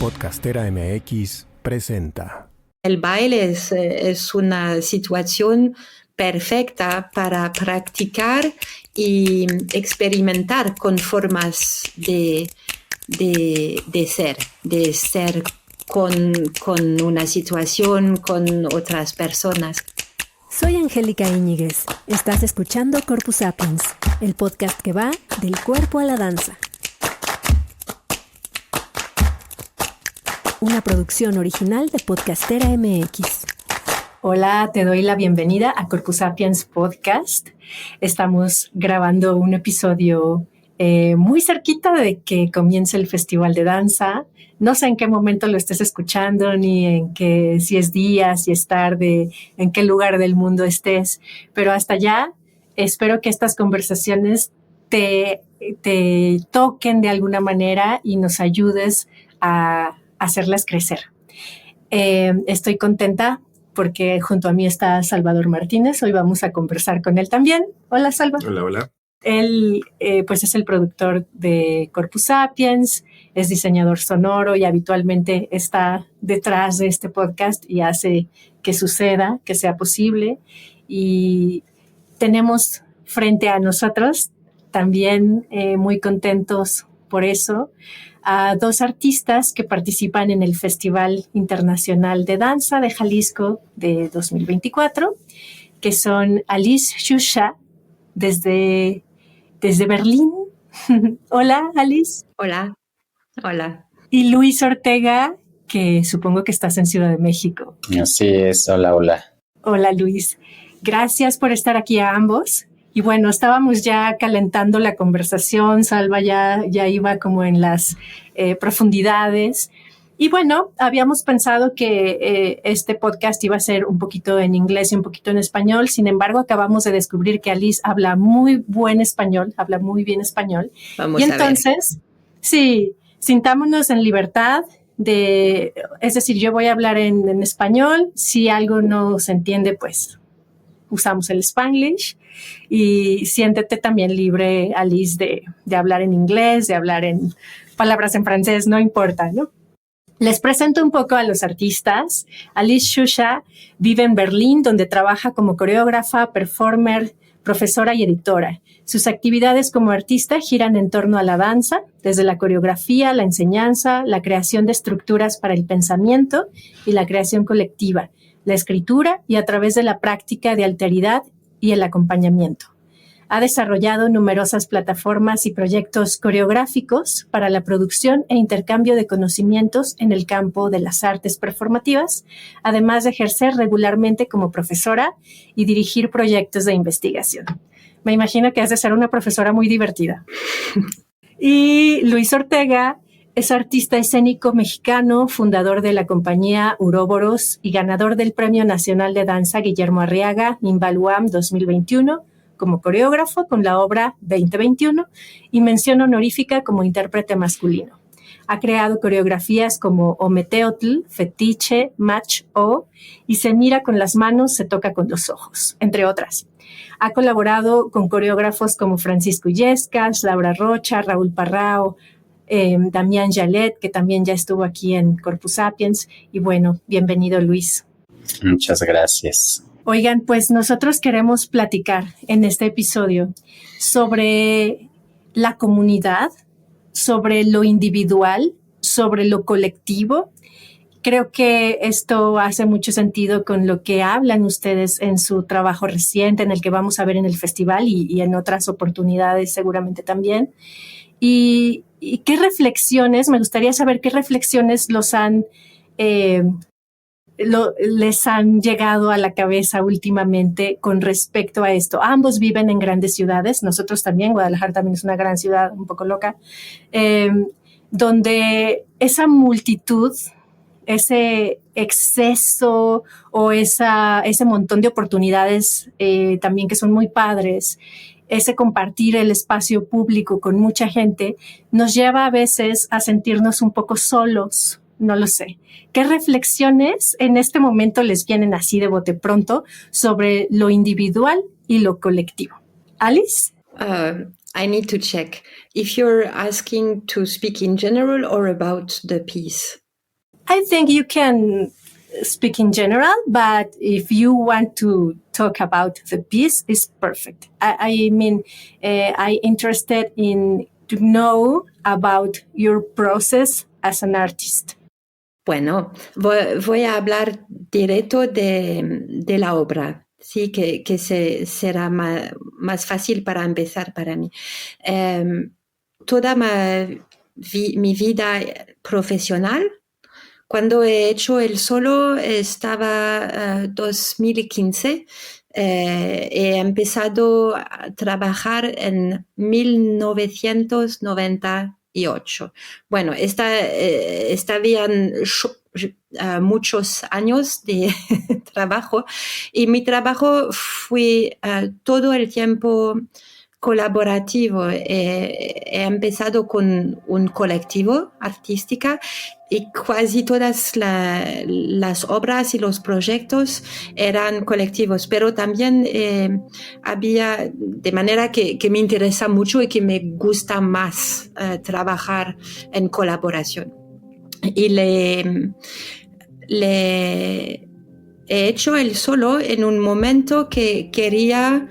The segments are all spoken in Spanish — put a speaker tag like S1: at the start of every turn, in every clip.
S1: Podcastera MX presenta.
S2: El baile es una situación perfecta para practicar y experimentar con formas de ser con una situación, con otras personas.
S3: Soy Angélica Íñiguez. Estás escuchando Corpus Sapiens, el podcast que va del cuerpo a la danza. Una producción original de Podcastera MX.
S4: Hola, te doy la bienvenida a Corpus Sapiens Podcast. Estamos grabando un episodio muy cerquita de que comience el Festival de Danza. No sé en qué momento lo estés escuchando, ni si es día, si es tarde, en qué lugar del mundo estés, pero hasta allá espero que estas conversaciones te toquen de alguna manera y nos ayudes a hacerlas crecer. Estoy contenta porque junto a mí está Salvador Martínez. Hoy vamos a conversar con él también. Hola, Salva.
S5: Hola, hola.
S4: Él pues es el productor de Corpus Sapiens, es diseñador sonoro y habitualmente está detrás de este podcast y hace que suceda, que sea posible. Y tenemos frente a nosotros también muy contentos por eso a dos artistas que participan en el Festival Internacional de Danza de Jalisco de 2024, que son Alice Shusha desde Berlín. Hola, Alice.
S2: Hola.
S4: Y Luis Ortega, que supongo que estás en Ciudad de México.
S5: Así es, hola.
S4: Hola, Luis. Gracias por estar aquí a ambos. Y bueno, estábamos ya calentando la conversación, Salva ya iba como en las profundidades. Y bueno, habíamos pensado que este podcast iba a ser un poquito en inglés y un poquito en español. Sin embargo, acabamos de descubrir que Alice habla muy bien español.
S2: Vamos
S4: y entonces, sí, sintámonos en libertad es decir, yo voy a hablar en español. Si algo no se entiende, pues usamos el Spanglish. Y siéntete también libre, Alice, de hablar en inglés, de hablar en palabras en francés, no importa, ¿no? Les presento un poco a los artistas. Alice Shusha vive en Berlín, donde trabaja como coreógrafa, performer, profesora y editora. Sus actividades como artista giran en torno a la danza, desde la coreografía, la enseñanza, la creación de estructuras para el pensamiento y la creación colectiva, la escritura y a través de la práctica de alteridad y el acompañamiento. Ha desarrollado numerosas plataformas y proyectos coreográficos para la producción e intercambio de conocimientos en el campo de las artes performativas, además de ejercer regularmente como profesora y dirigir proyectos de investigación. Me imagino que has de ser una profesora muy divertida. Y Luis Ortega es artista escénico mexicano, fundador de la compañía Uroboros y ganador del Premio Nacional de Danza Guillermo Arriaga, Nimbaluam 2021, como coreógrafo con la obra 2021 y mención honorífica como intérprete masculino. Ha creado coreografías como Ometeotl, Fetiche, Match O y Se mira con las manos, se toca con los ojos, entre otras. Ha colaborado con coreógrafos como Francisco Illescas, Laura Rocha, Raúl Parrao, Damián Jalet, que también ya estuvo aquí en Corpus Sapiens. Y bueno, bienvenido, Luis.
S5: Muchas gracias.
S4: Oigan, pues nosotros queremos platicar en este episodio sobre la comunidad, sobre lo individual, sobre lo colectivo. Creo que esto hace mucho sentido con lo que hablan ustedes en su trabajo reciente, en el que vamos a ver en el festival y en otras oportunidades seguramente también. ¿Y qué reflexiones? Me gustaría saber qué reflexiones les han llegado a la cabeza últimamente con respecto a esto. Ambos viven en grandes ciudades, nosotros también, Guadalajara también es una gran ciudad un poco loca, donde esa multitud, ese exceso o ese montón de oportunidades también que son muy padres, ese compartir el espacio público con mucha gente, nos lleva a veces a sentirnos un poco solos, no lo sé. ¿Qué reflexiones en este momento les vienen así de bote pronto sobre lo individual y lo colectivo? Alice?
S2: I need to check if you're asking to speak in general or about the piece.
S4: I think you can speak in general, but if you want to talk about the piece, it's perfect. I'm interested in to know about your process as an artist.
S2: Bueno, voy a hablar directo de la obra, sí, que será más fácil para empezar para mí. Toda mi vida profesional, cuando he hecho el solo, estaba 2015. He empezado a trabajar en 1998. Bueno, estaban muchos años de trabajo y mi trabajo fue todo el tiempo colaborativo. He empezado con un colectivo artístico y casi todas las obras y los proyectos eran colectivos, pero también había, de manera que me interesa mucho y que me gusta más trabajar en colaboración. Y le he hecho el solo en un momento que quería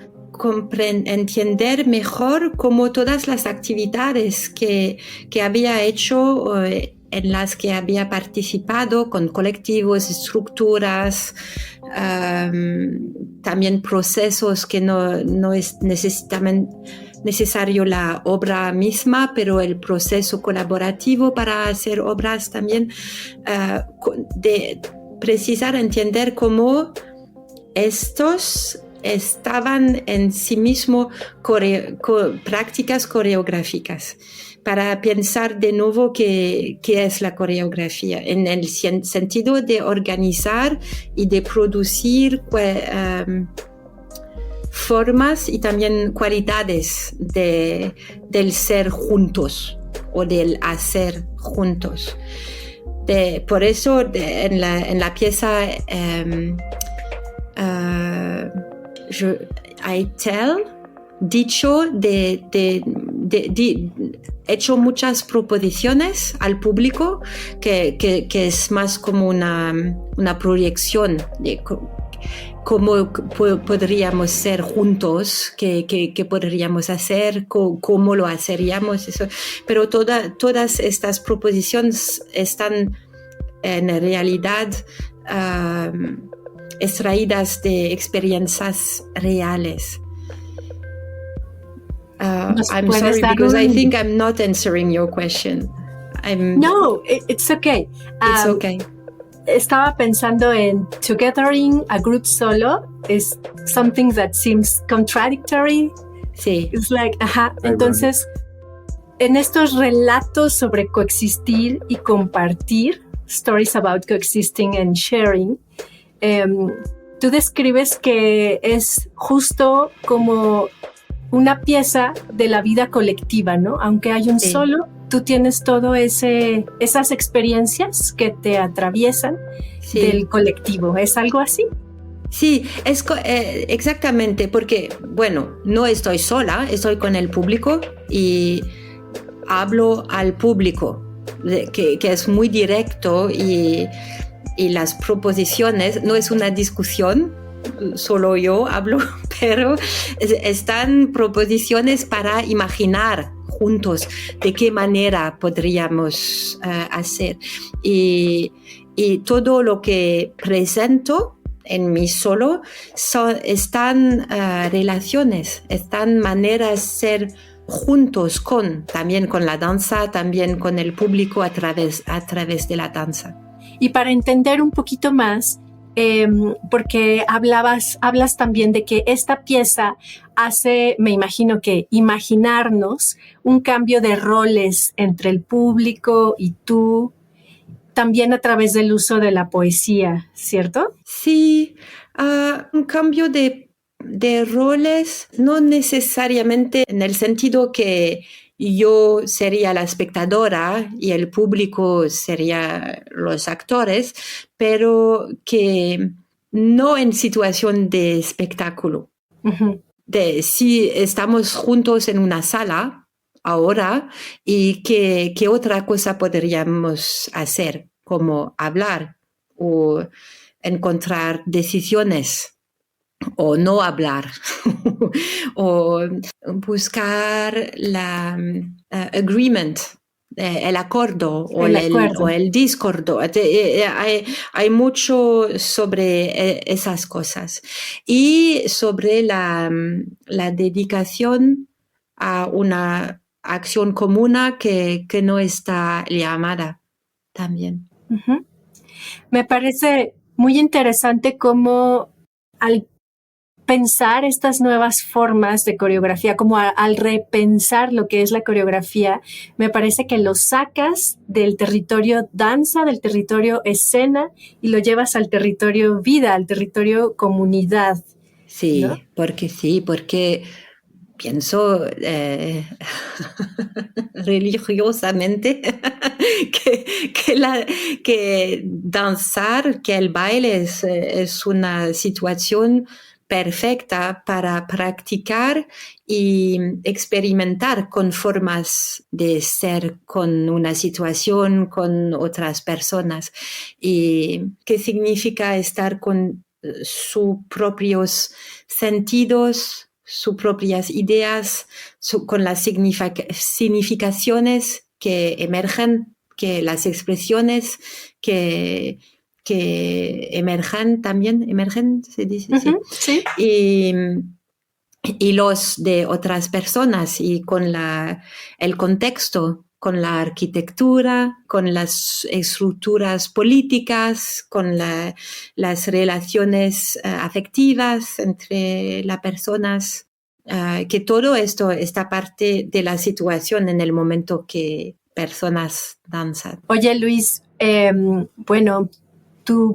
S2: entender mejor cómo todas las actividades que había hecho, en las que había participado con colectivos, estructuras, también procesos que no es necesario la obra misma, pero el proceso colaborativo para hacer obras también, de precisar entender cómo estos estaban en sí mismo prácticas coreográficas, para pensar de nuevo qué es la coreografía, en el sentido de organizar y de producir formas y también cualidades del ser juntos o del hacer juntos. Por eso en la pieza I tell, dicho he hecho muchas proposiciones al público que es más como una proyección de cómo podríamos ser juntos, qué podríamos hacer, cómo lo haríamos, eso. Pero todas estas proposiciones están en realidad extraídas de experiencias reales. I'm sorry because I think I'm not answering your question.
S4: No, it's okay.
S2: It's okay.
S4: Estaba pensando en togethering a group solo is something that seems contradictory.
S2: Sí.
S4: It's like, Entonces, en estos relatos sobre coexistir y compartir, stories about coexisting and sharing, tú describes que es justo como una pieza de la vida colectiva, ¿no? Aunque hay un solo, tú tienes todo esas experiencias que te atraviesan del colectivo. ¿Es algo así?
S2: Sí, es exactamente, porque, bueno, no estoy sola, estoy con el público y hablo al público, que es muy directo y las proposiciones, no es una discusión, solo yo hablo, pero están proposiciones para imaginar juntos de qué manera podríamos hacer. Y todo lo que presento en mi solo están relaciones, están maneras de ser juntos también con la danza, también con el público a través de la danza.
S4: Y para entender un poquito más, porque hablas también de que esta pieza hace, me imagino que imaginarnos un cambio de roles entre el público y tú, también a través del uso de la poesía, ¿cierto?
S2: Sí, un cambio de roles, no necesariamente en el sentido que yo sería la espectadora y el público sería los actores, pero que no en situación de espectáculo.
S4: Uh-huh.
S2: Si estamos juntos en una sala ahora y qué otra cosa podríamos hacer como hablar o encontrar decisiones o no hablar o buscar la agreement, el acuerdo o el discordo. Hay mucho sobre esas cosas y sobre la dedicación a una acción común que no está llamada también.
S4: Uh-huh. Me parece muy interesante cómo al pensar estas nuevas formas de coreografía, como al repensar lo que es la coreografía, me parece que lo sacas del territorio danza, del territorio escena y lo llevas al territorio vida, al territorio comunidad.
S2: Sí,
S4: ¿no?
S2: porque pienso religiosamente que danzar, que el baile es una situación perfecta para practicar y experimentar con formas de ser, con una situación, con otras personas. Y qué significa estar con sus propios sentidos, sus propias ideas, con las significaciones que emergen, que las expresiones que emergen, se dice,
S4: uh-huh, sí.
S2: Y los de otras personas y con el contexto, con la arquitectura, con las estructuras políticas, con las relaciones afectivas entre las personas, que todo esto está parte de la situación en el momento que personas danzan.
S4: Oye, Luis, bueno, tú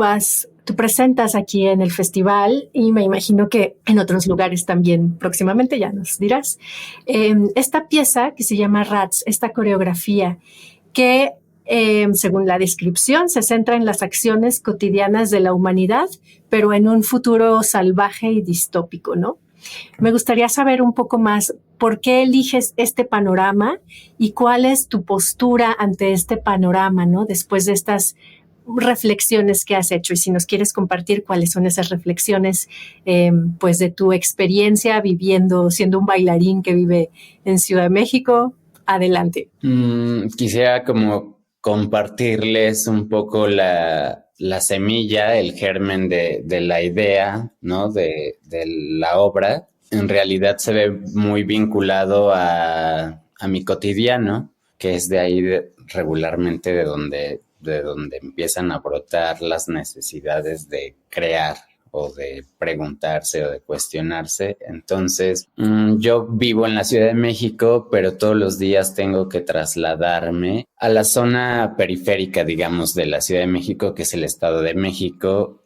S4: presentas aquí en el festival y me imagino que en otros lugares también próximamente, ya nos dirás. Esta pieza que se llama Rats, esta coreografía que según la descripción se centra en las acciones cotidianas de la humanidad, pero en un futuro salvaje y distópico, ¿no? Me gustaría saber un poco más por qué eliges este panorama y cuál es tu postura ante este panorama, ¿no? Después de estas reflexiones que has hecho y si nos quieres compartir cuáles son esas reflexiones pues de tu experiencia viviendo, siendo un bailarín que vive en Ciudad de México, adelante.
S5: Quisiera como compartirles un poco la semilla, el germen de la idea, ¿no? De la obra. En realidad se ve muy vinculado a mi cotidiano, que es de ahí regularmente de donde empiezan a brotar las necesidades de crear o de preguntarse o de cuestionarse. Entonces, yo vivo en la Ciudad de México, pero todos los días tengo que trasladarme a la zona periférica, digamos, de la Ciudad de México, que es el Estado de México,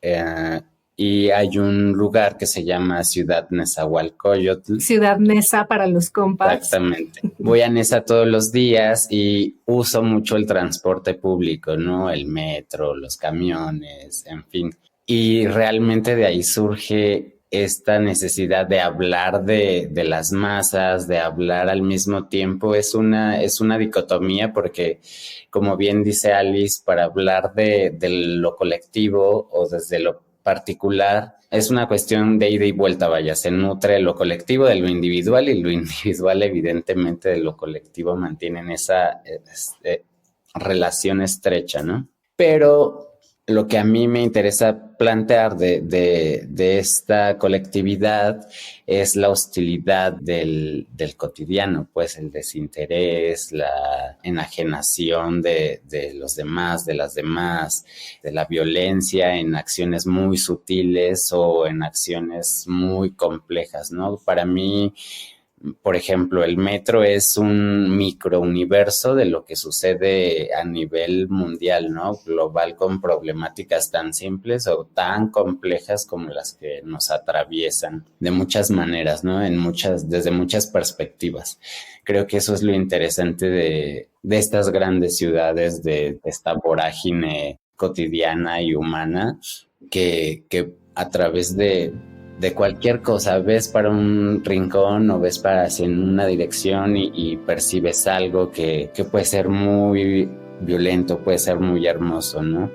S5: y hay un lugar que se llama Ciudad Nezahualcóyotl.
S4: Ciudad Neza para los compas.
S5: Exactamente. Voy a Neza todos los días y uso mucho el transporte público, ¿no? El metro, los camiones, en fin. Y realmente de ahí surge esta necesidad de hablar de las masas, de hablar al mismo tiempo. Es una dicotomía porque, como bien dice Alice, para hablar de lo colectivo o desde lo particular, es una cuestión de ida y vuelta, vaya, se nutre lo colectivo de lo individual y lo individual evidentemente de lo colectivo mantienen esa relación estrecha, ¿no? Pero lo que a mí me interesa plantear de esta colectividad es la hostilidad del cotidiano, pues el desinterés, la enajenación de los demás, de las demás, de la violencia en acciones muy sutiles o en acciones muy complejas, ¿no? Para mí, por ejemplo, el metro es un microuniverso de lo que sucede a nivel mundial, ¿no? Global, con problemáticas tan simples o tan complejas como las que nos atraviesan de muchas maneras, ¿no? Desde muchas perspectivas. Creo que eso es lo interesante de estas grandes ciudades, de esta vorágine cotidiana y humana que a través de cualquier cosa, ves para un rincón o ves para hacia en una dirección y percibes algo que puede ser muy violento, puede ser muy hermoso, ¿no?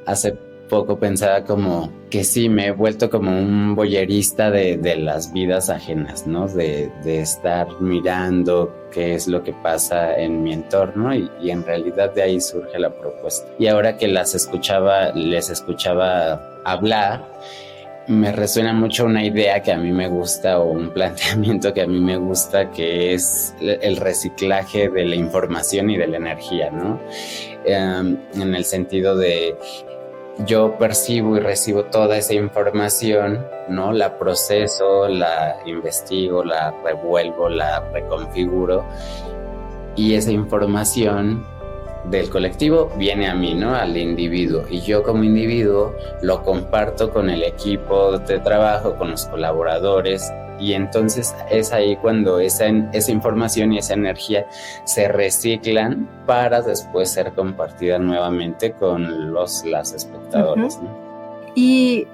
S5: Hace poco pensaba como que sí, me he vuelto como un voyerista de las vidas ajenas, ¿no? De estar mirando qué es lo que pasa en mi entorno y en realidad de ahí surge la propuesta. Y ahora que les escuchaba hablar, me resuena mucho una idea que a mí me gusta o un planteamiento que a mí me gusta, que es el reciclaje de la información y de la energía, ¿no? En el sentido de yo percibo y recibo toda esa información, ¿no? La proceso, la investigo, la revuelvo, la reconfiguro y esa información del colectivo viene a mí, ¿no? Al individuo, y yo como individuo lo comparto con el equipo de trabajo, con los colaboradores, y entonces es ahí cuando esa información y esa energía se reciclan para después ser compartida nuevamente con las espectadores, ¿no?
S4: ¿Y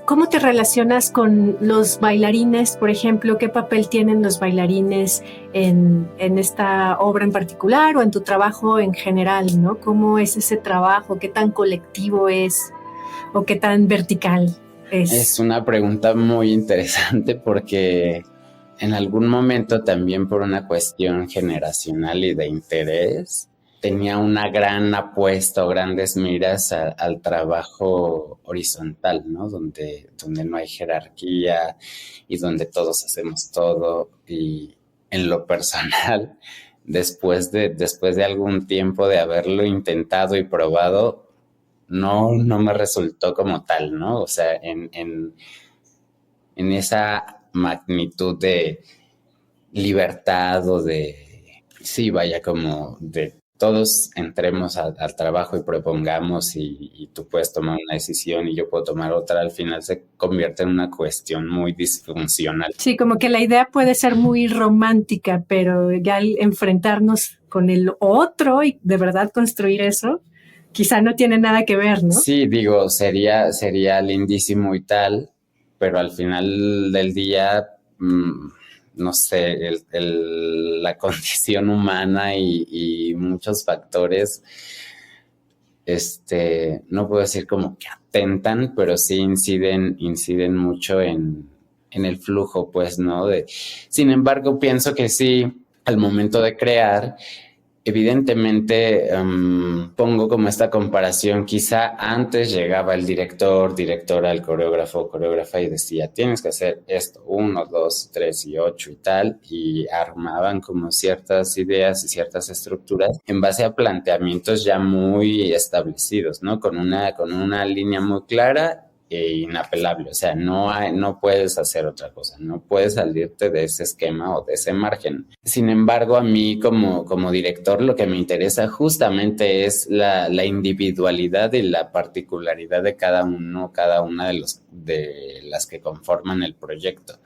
S4: cómo te relacionas con los bailarines, por ejemplo? ¿Qué papel tienen los bailarines en esta obra en particular o en tu trabajo en general, ¿no? ¿Cómo es ese trabajo? ¿Qué tan colectivo es o qué tan vertical es?
S5: Es una pregunta muy interesante porque en algún momento también por una cuestión generacional y de interés tenía una gran apuesta o grandes miras al trabajo horizontal, ¿no? Donde no hay jerarquía y donde todos hacemos todo. Y en lo personal, después de algún tiempo de haberlo intentado y probado, no me resultó como tal, ¿no? O sea, en esa magnitud de libertad o de, sí, vaya, como de todos entremos al trabajo y propongamos y tú puedes tomar una decisión y yo puedo tomar otra, al final se convierte en una cuestión muy disfuncional.
S4: Sí, como que la idea puede ser muy romántica, pero ya al enfrentarnos con el otro y de verdad construir eso, quizá no tiene nada que ver, ¿no?
S5: Sí, digo, sería lindísimo y tal, pero al final del día, no sé, la condición humana y muchos factores, no puedo decir como que atentan, pero sí inciden mucho en el flujo, pues, ¿no? Sin embargo, pienso que sí, al momento de crear, evidentemente pongo como esta comparación, quizá antes llegaba el directora, el coreógrafa y decía, tienes que hacer esto, 1, 2, 3 y 8 y tal, y armaban como ciertas ideas y ciertas estructuras en base a planteamientos ya muy establecidos, ¿no? Con una línea muy clara e inapelable, o sea, no puedes hacer otra cosa, no puedes salirte de ese esquema o de ese margen. Sin embargo, a mí como director lo que me interesa justamente es la individualidad y la particularidad de cada una de las que conforman el proyecto.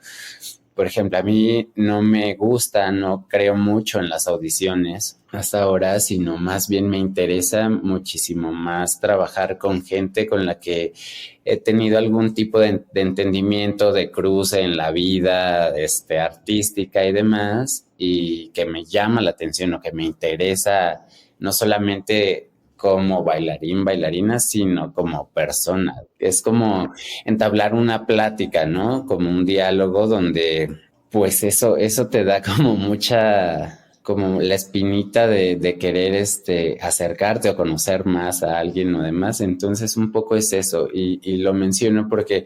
S5: Por ejemplo, a mí no creo mucho en las audiciones hasta ahora, sino más bien me interesa muchísimo más trabajar con gente con la que he tenido algún tipo de entendimiento, de cruce en la vida artística y demás, y que me llama la atención o que me interesa no solamente como bailarina, sino como persona. Es como entablar una plática, ¿no? Como un diálogo donde, pues eso te da como como la espinita de querer acercarte o conocer más a alguien o demás. Entonces un poco es eso, y lo menciono porque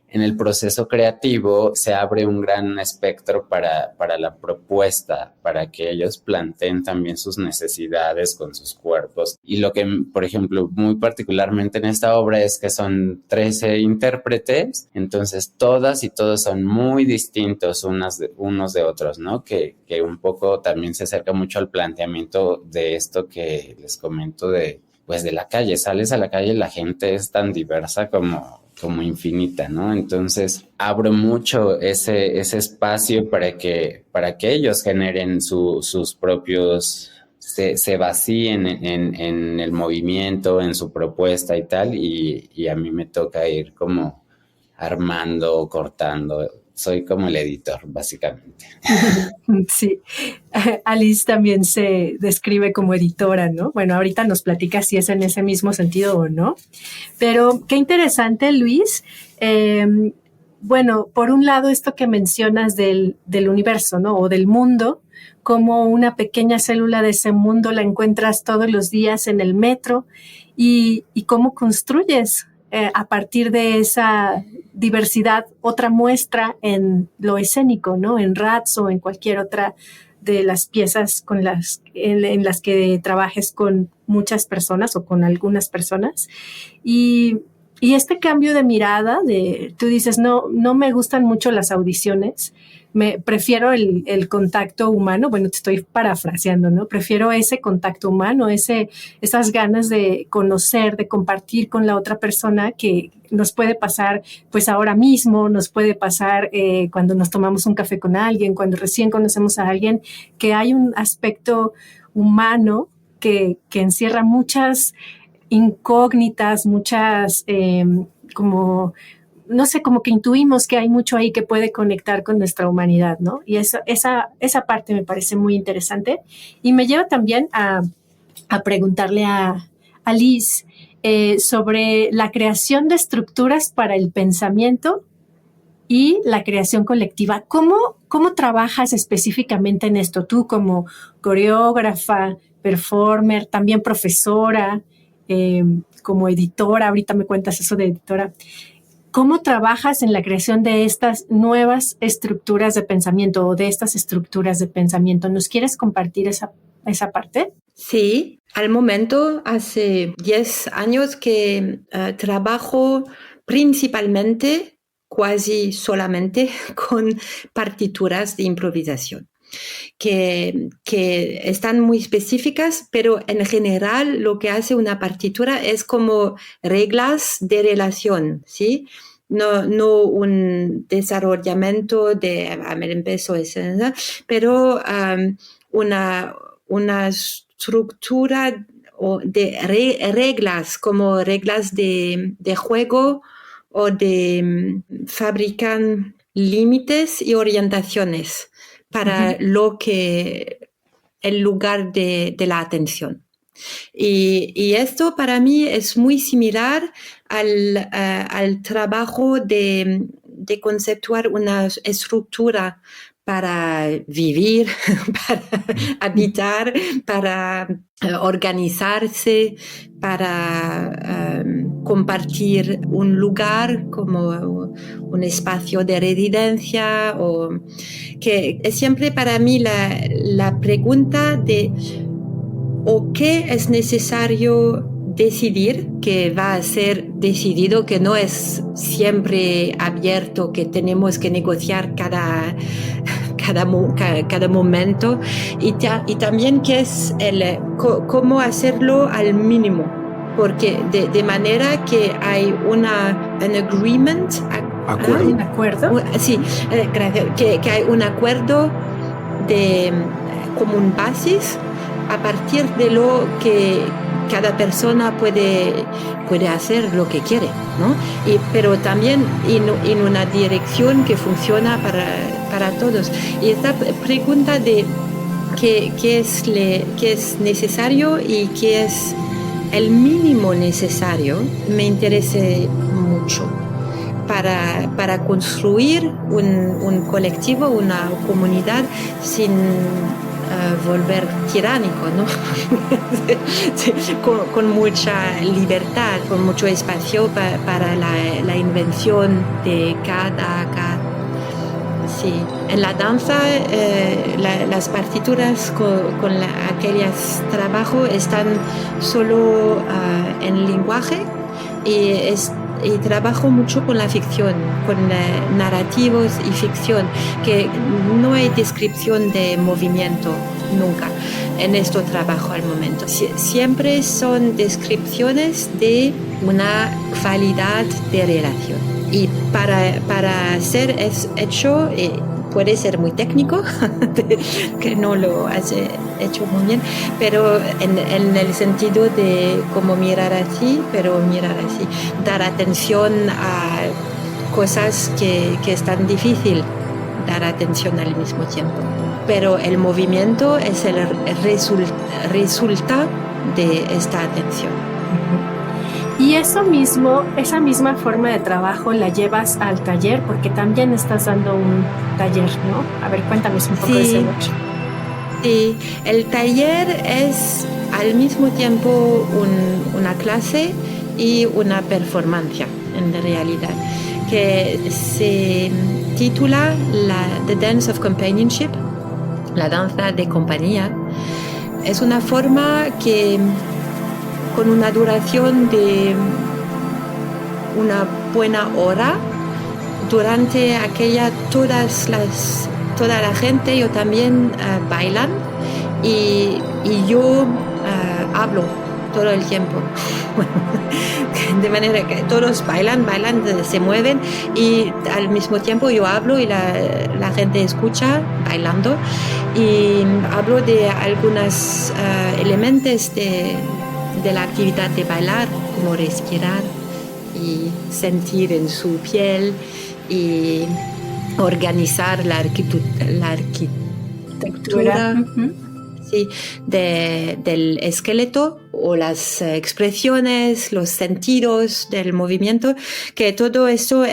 S5: en el proceso creativo se abre un gran espectro para la propuesta, para que ellos planteen también sus necesidades con sus cuerpos. Y lo que, por ejemplo, muy particularmente en esta obra es que son 13 intérpretes, entonces todas y todos son muy distintos unos de otros, ¿no? Que un poco también se acerca mucho al planteamiento de esto que les comento de la calle. Sales a la calle y la gente es tan diversa como infinita, ¿no? Entonces abro mucho ese espacio para que ellos generen sus propios, se vacíen en el movimiento, en su propuesta y tal, y a mí me toca ir como armando, cortando soy como el editor, básicamente.
S4: Sí, Alice también se describe como editora, ¿no? Bueno, ahorita nos platica si es en ese mismo sentido o no. Pero qué interesante, Luis. Bueno, por un lado, esto que mencionas del universo, ¿no? O del mundo, como una pequeña célula de ese mundo la encuentras todos los días en el metro y cómo construyes a partir de esa diversidad otra muestra en lo escénico, ¿no? En Rats o en cualquier otra de las piezas en las que trabajes con muchas personas o con algunas personas. Y este cambio de mirada, tú dices, no me gustan mucho las audiciones, prefiero el contacto humano. Bueno, te estoy parafraseando, ¿no? Prefiero ese contacto humano, esas ganas de conocer, de compartir con la otra persona, que nos puede pasar pues ahora mismo, nos puede pasar cuando nos tomamos un café con alguien, cuando recién conocemos a alguien, que hay un aspecto humano que encierra muchas incógnitas, muchas como que intuimos que hay mucho ahí que puede conectar con nuestra humanidad, ¿no? Y esa parte me parece muy interesante. Y me lleva también a preguntarle a Liz sobre la creación de estructuras para el pensamiento y la creación colectiva. ¿Cómo trabajas específicamente en esto? Tú como coreógrafa, performer, también profesora, como editora, ahorita me cuentas eso de editora. ¿Cómo trabajas en la creación de estas nuevas estructuras de pensamiento o de estas estructuras de pensamiento? ¿Nos quieres compartir esa parte?
S2: Sí, al momento hace 10 años que trabajo principalmente, casi solamente, con partituras de improvisación. Que están muy específicas, pero en general lo que hace una partitura es como reglas de relación, ¿sí? No un desarrollamiento de, a ver, empezó ese, ¿no? Pero una estructura de reglas, como reglas de juego o fabrican límites y orientaciones para el lugar de la atención. Y esto para mí es muy similar al trabajo de conceptuar una estructura para vivir, para habitar, para organizarse, para compartir un lugar como un espacio de residencia, o que es siempre para mí la pregunta de ¿o qué es necesario decidir, que va a ser decidido, que no es siempre abierto, que tenemos que negociar cada momento, y también que es cómo hacerlo al mínimo, porque de manera que hay un agreement,
S1: ¿Acuerdo?
S4: ¿Un acuerdo?
S2: Sí, gracias, que hay un acuerdo como un basis a partir de lo que cada persona puede hacer lo que quiere, ¿no? Pero también en una dirección que funciona para todos. Y esta pregunta de qué es necesario y qué es el mínimo necesario me interesa mucho para construir un colectivo, una comunidad sin volver tiránico, ¿no? Sí, con mucha libertad, con mucho espacio para la invención de cada. Sí. En la danza, las partituras con aquellos trabajos están solo en lenguaje, y trabajo mucho con la ficción, con narrativos y ficción, que no hay descripción de movimiento nunca en este trabajo al momento. Siempre son descripciones de una calidad de relación. Y para ser hecho, puede ser muy técnico, que no lo has hecho muy bien, pero en el sentido de cómo mirar así, dar atención a cosas que es tan difícil dar atención al mismo tiempo. Pero el movimiento es el resultado de esta atención.
S4: Y eso mismo, esa misma forma de trabajo la llevas al taller, porque también estás dando un taller, ¿no? A ver, cuéntanos un poco de ese workshop.
S2: Sí, el taller es al mismo tiempo una clase y una performance, en realidad, que se titula The Dance of Companionship, la danza de compañía. Es una forma que con una duración de una buena hora, durante aquella toda la gente, yo también bailan y yo hablo todo el tiempo. De manera que todos bailan, se mueven y al mismo tiempo yo hablo y la gente escucha bailando, y hablo de algunos elementos de la actividad de bailar, como respirar y sentir en su piel y organizar la arquitectura. Sí, del esqueleto o las expresiones, los sentidos del movimiento, que todo eso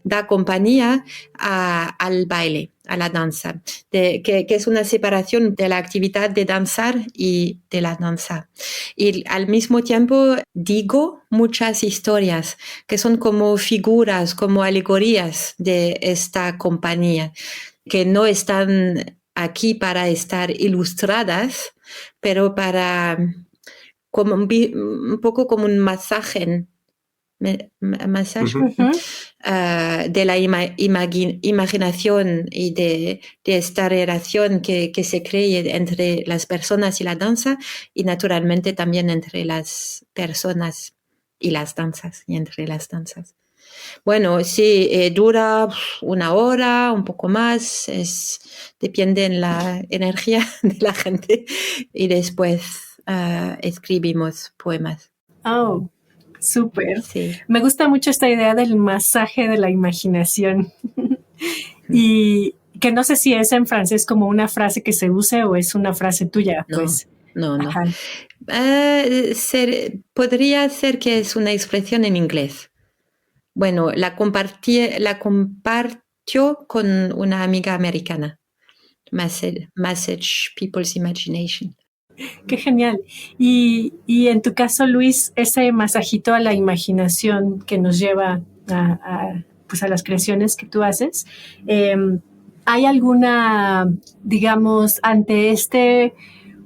S2: da compañía al baile, a la danza, que es una separación de la actividad de danzar y de la danza. Y al mismo tiempo digo muchas historias que son como figuras, como alegorías de esta compañía, que no están aquí para estar ilustradas, pero para como un poco como un masaje de la imaginación y de esta relación que se cree entre las personas y la danza, y naturalmente también entre las personas y las danzas, y entre las danzas. Bueno, sí, dura una hora, un poco más, depende de la energía de la gente, y después escribimos poemas.
S4: Oh, súper.
S2: Sí.
S4: Me gusta mucho esta idea del masaje de la imaginación. Y que no sé si es en francés como una frase que se use o es una frase tuya, pues.
S2: No. Podría ser que es una expresión en inglés. Bueno, la compartió con una amiga americana. Message People's Imagination.
S4: Qué genial. Y en tu caso, Luis, ese masajito a la imaginación que nos lleva pues a las creaciones que tú haces, ¿hay alguna, digamos, ante este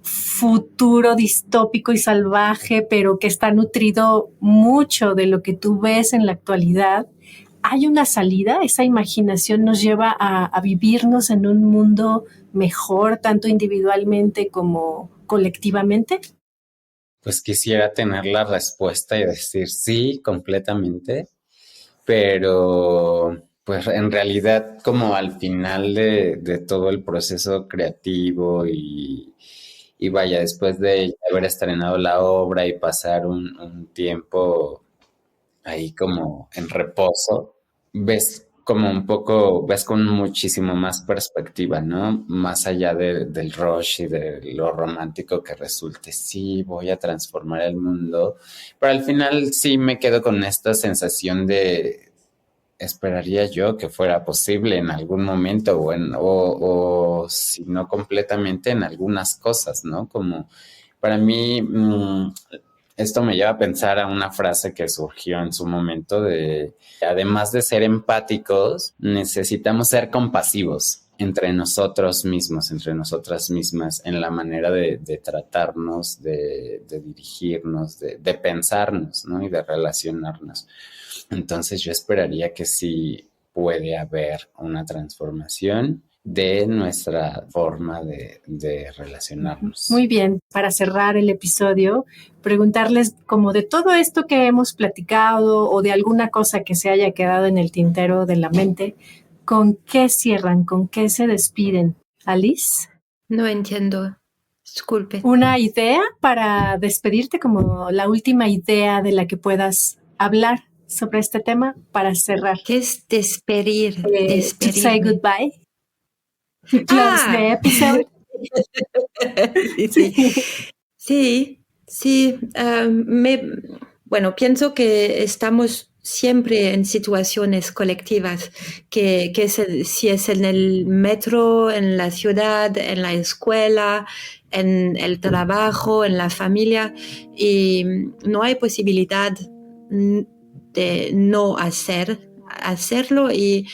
S4: futuro distópico y salvaje, pero que está nutrido mucho de lo que tú ves en la actualidad, hay una salida? ¿Esa imaginación nos lleva a vivirnos en un mundo mejor, tanto individualmente como colectivamente?
S5: Pues quisiera tener la respuesta y decir sí, completamente, pero pues en realidad como al final de todo el proceso creativo y vaya, después de haber estrenado la obra y pasar un tiempo ahí como en reposo, ves como un poco, ves con muchísimo más perspectiva, ¿no? Más allá del rush y de lo romántico que resulte, sí, voy a transformar el mundo, pero al final sí me quedo con esta sensación de, esperaría yo que fuera posible en algún momento o si no completamente en algunas cosas, ¿no? Como para mí esto me lleva a pensar a una frase que surgió en su momento de, además de ser empáticos, necesitamos ser compasivos entre nosotros mismos, entre nosotras mismas, en la manera de tratarnos, de dirigirnos, de pensarnos, ¿no? Y de relacionarnos. Entonces yo esperaría que sí puede haber una transformación de nuestra forma de relacionarnos.
S4: Muy bien, para cerrar el episodio, preguntarles como de todo esto que hemos platicado o de alguna cosa que se haya quedado en el tintero de la mente, ¿con qué cierran? ¿Con qué se despiden? Alice.
S2: No entiendo. Disculpe.
S4: ¿Una idea para despedirte, como la última idea de la que puedas hablar sobre este tema para cerrar?
S2: ¿Qué es despedir?
S4: To say goodbye. To close the episode.
S2: Sí. Bueno, pienso que estamos siempre en situaciones colectivas, si es en el metro, en la ciudad, en la escuela, en el trabajo, en la familia, y no hay posibilidad de no hacerlo, y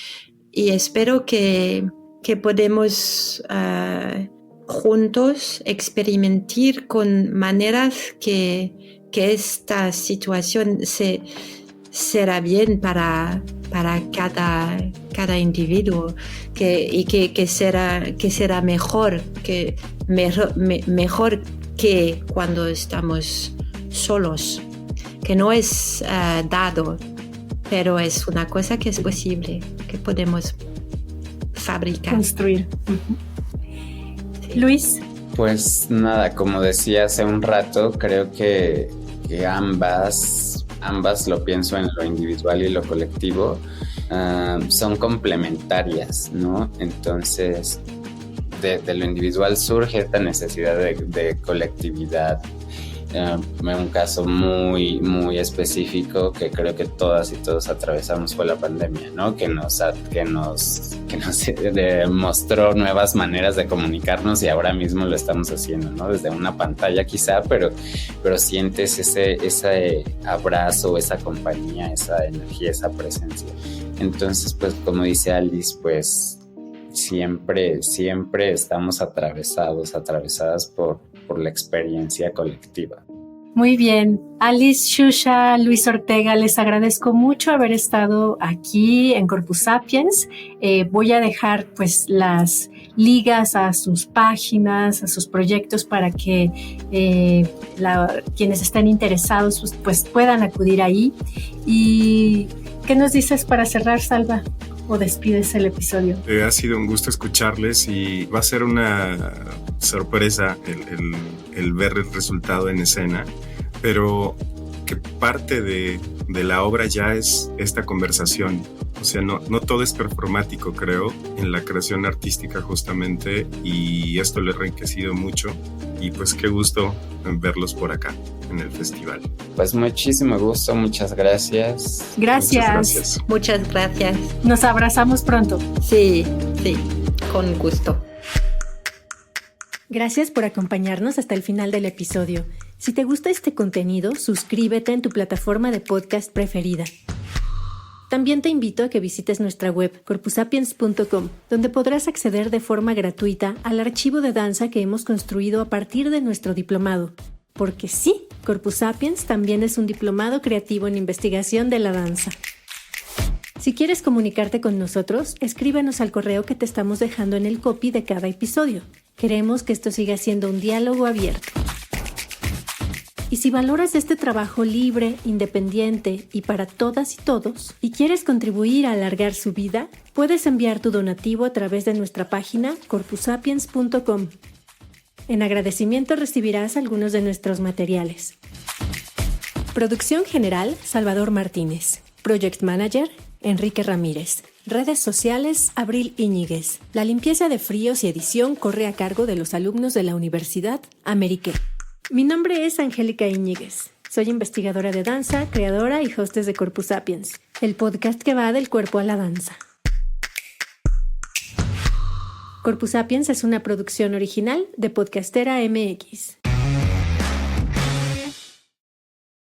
S2: espero que podemos juntos experimentar con maneras que esta situación será bien para cada individuo, que será mejor que cuando estamos solos, que no es dado, pero es una cosa que es posible, que podemos fabricar.
S4: Construir. Luis.
S5: Pues nada, como decía hace un rato, creo que ambas, lo pienso en lo individual y lo colectivo, son complementarias, ¿no? Entonces, de lo individual surge esta necesidad de colectividad. Un caso muy, muy específico que creo que todas y todos atravesamos fue la pandemia, ¿no? Que nos mostró nuevas maneras de comunicarnos, y ahora mismo lo estamos haciendo, ¿no? Desde una pantalla quizá, pero sientes ese abrazo, esa compañía, esa energía, esa presencia. Entonces, pues como dice Alice, pues siempre estamos atravesadas por la experiencia colectiva.
S4: Muy bien. Alice, Shusha, Luis Ortega, les agradezco mucho haber estado aquí en Corpus Sapiens. Voy a dejar pues las ligas a sus páginas, a sus proyectos, para que quienes estén interesados pues puedan acudir ahí. ¿Y qué nos dices para cerrar, Salva? ¿O despides el episodio?
S6: Ha sido un gusto escucharles, y va a ser una sorpresa el ver el resultado en escena, pero que parte de la obra ya es esta conversación. O sea, no todo es performático, creo, en la creación artística justamente, y esto lo ha enriquecido mucho, y pues qué gusto verlos por acá en el festival.
S5: Pues muchísimo gusto, muchas gracias.
S4: Gracias.
S2: Muchas gracias.
S4: Nos abrazamos pronto.
S2: Sí, con gusto.
S3: Gracias por acompañarnos hasta el final del episodio. Si te gusta este contenido, suscríbete en tu plataforma de podcast preferida. También te invito a que visites nuestra web corpusapiens.com, donde podrás acceder de forma gratuita al archivo de danza que hemos construido a partir de nuestro diplomado. Porque sí, Corpus Sapiens también es un diplomado creativo en investigación de la danza. Si quieres comunicarte con nosotros, escríbenos al correo que te estamos dejando en el copy de cada episodio. Queremos que esto siga siendo un diálogo abierto. Y si valoras este trabajo libre, independiente y para todas y todos, y quieres contribuir a alargar su vida, puedes enviar tu donativo a través de nuestra página corpusapiens.com. En agradecimiento recibirás algunos de nuestros materiales. Producción general, Salvador Martínez. Project Manager, Enrique Ramírez. Redes sociales, Abril Íñiguez. La limpieza de fríos y edición corre a cargo de los alumnos de la Universidad Amérique. Mi nombre es Angélica Íñiguez. Soy investigadora de danza, creadora y hostess de Corpus Sapiens, el podcast que va del cuerpo a la danza. Corpus Sapiens es una producción original de Podcastera MX.